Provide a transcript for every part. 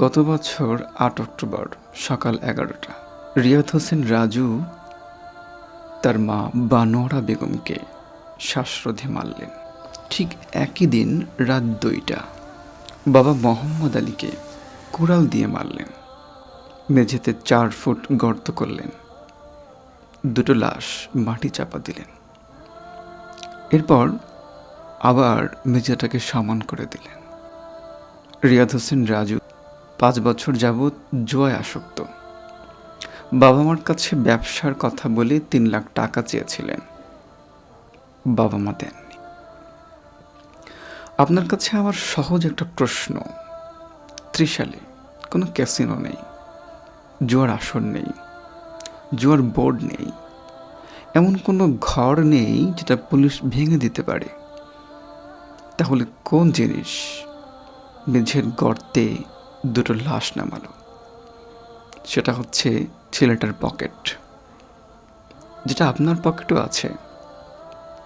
গত বছর ৮ অক্টোবর সকাল ১১টা রিয়াদ হোসেন রাজু তার মা বানোয়ারা বেগমকে শ্বাসরোধে মারলেন। ঠিক একই দিন রাত ২টা বাবা মোহাম্মদ আলীকে কুড়াল দিয়ে মারলেন। মেঝেতে ৪ ফুট গর্ত করলেন, দুটো লাশ মাটি চাপা দিলেন। এরপর আবার মেঝেটাকে সমান করে দিলেন। রিয়াদ হোসেন রাজু ৫ বছর যাবৎ জুয়ায় আসক্ত। বাবা মার কাছে ব্যবসার কথা বলে ৩ লাখ টাকা চেয়েছিলেন, বাবা মা দেননি। আপনার কাছে আমার সহজ একটা প্রশ্ন, ত্রিশালে কোনো ক্যাসিনো নেই, জুয়ার আসর নেই, জুয়ার বোর্ড নেই, এমন কোনো ঘর নেই যেটা পুলিশ ভেঙে দিতে পারে। তাহলে কোন জিনিস মেঝের গর্তে দুটো লাশ নামালো? সেটা হচ্ছে ছেলেটার পকেট, যেটা আপনার পকেটও আছে।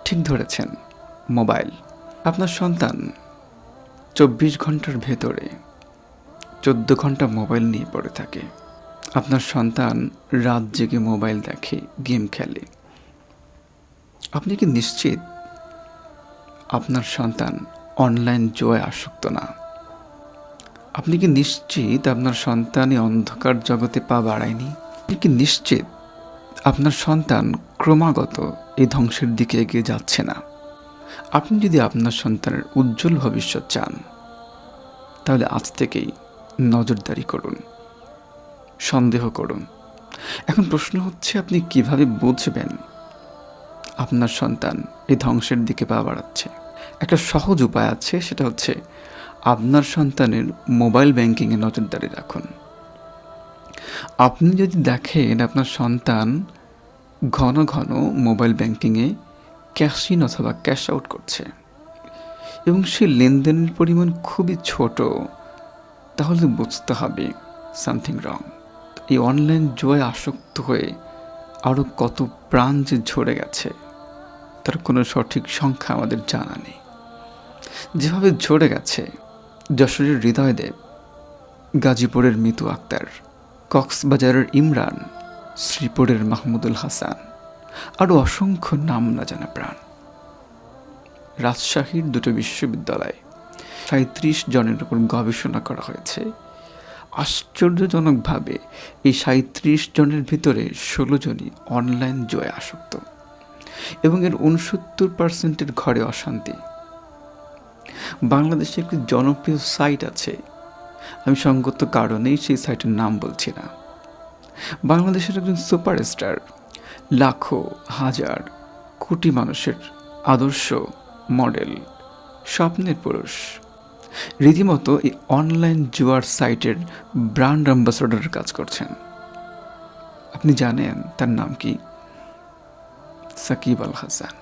ঠিক ধরেছেন, মোবাইল। আপনার সন্তান ২৪ ঘন্টার ভেতরে ১৪ ঘন্টা মোবাইল নিয়ে পড়ে থাকে। আপনার সন্তান রাত জেগে মোবাইল দেখে, গেম খেলে। আপনি কি নিশ্চিত আপনার সন্তান অনলাইন জুয়ায় আসক্ত না? আপনি কি নিশ্চিত আপনার সন্তান এই অন্ধকার জগতে পা বাড়ায়নি? আপনি কি নিশ্চিত আপনার সন্তান ক্রমাগত এই ধ্বংসের দিকে এগিয়ে যাচ্ছে না? আপনি যদি আপনার সন্তানের উজ্জ্বল ভবিষ্যৎ চান, তাহলে আজ থেকেই নজরদারি করুন, সন্দেহ করুন। এখন প্রশ্ন হচ্ছে, আপনি কিভাবে বুঝবেন আপনার সন্তান এই ধ্বংসের দিকে পা বাড়াচ্ছে? একটা সহজ উপায় আছে, সেটা হচ্ছে আপনার সন্তানের মোবাইল ব্যাংকিংয়ে নজরদারি রাখুন। আপনি যদি দেখেন আপনার সন্তান ঘন ঘন মোবাইল ব্যাংকিংয়ে ক্যাশ ইন অথবা ক্যাশ আউট করছে এবং সেই লেনদেনের পরিমাণ খুবই ছোট, তাহলে বুঝতে হবে সামথিং রং। এই অনলাইন জুয়ায় আসক্ত হয়ে আরও কত প্রাণ যে ঝরে গেছে তার কোনো সঠিক সংখ্যা আমাদের জানা নেই। যেভাবে ঝরে গেছে যশোরের হৃদয়দেব, গাজীপুরের মিতু আক্তার, কক্সবাজারের ইমরান, শ্রীপুরের মাহমুদুল হাসান, আরও অসংখ্য নাম না জানা প্রাণ। রাজশাহীর ২টো বিশ্ববিদ্যালয়ে ৩৭ জনের উপর গবেষণা করা হয়েছে। আশ্চর্যজনকভাবে এই ৩৭ জনের ভিতরে ১৬ জনই অনলাইন জুয়ায় আসক্ত এবং এর ৬৯% ঘরে অশান্তি। বাংলাদেশে একটি জনপ্রিয় সাইট আছে, আমি সঙ্গত কারণেই সেই সাইটের নাম বলছি না। বাংলাদেশের একজন সুপারস্টার, লাখো হাজার কোটি মানুষের আদর্শ মডেল, স্বপ্নের পুরুষ, রীতিমতো এই অনলাইন জুয়ার সাইটের ব্র্যান্ড অ্যাম্বাসেডরের কাজ করছেন। আপনি জানেন তার নাম কি? সাকিব আল হাসান।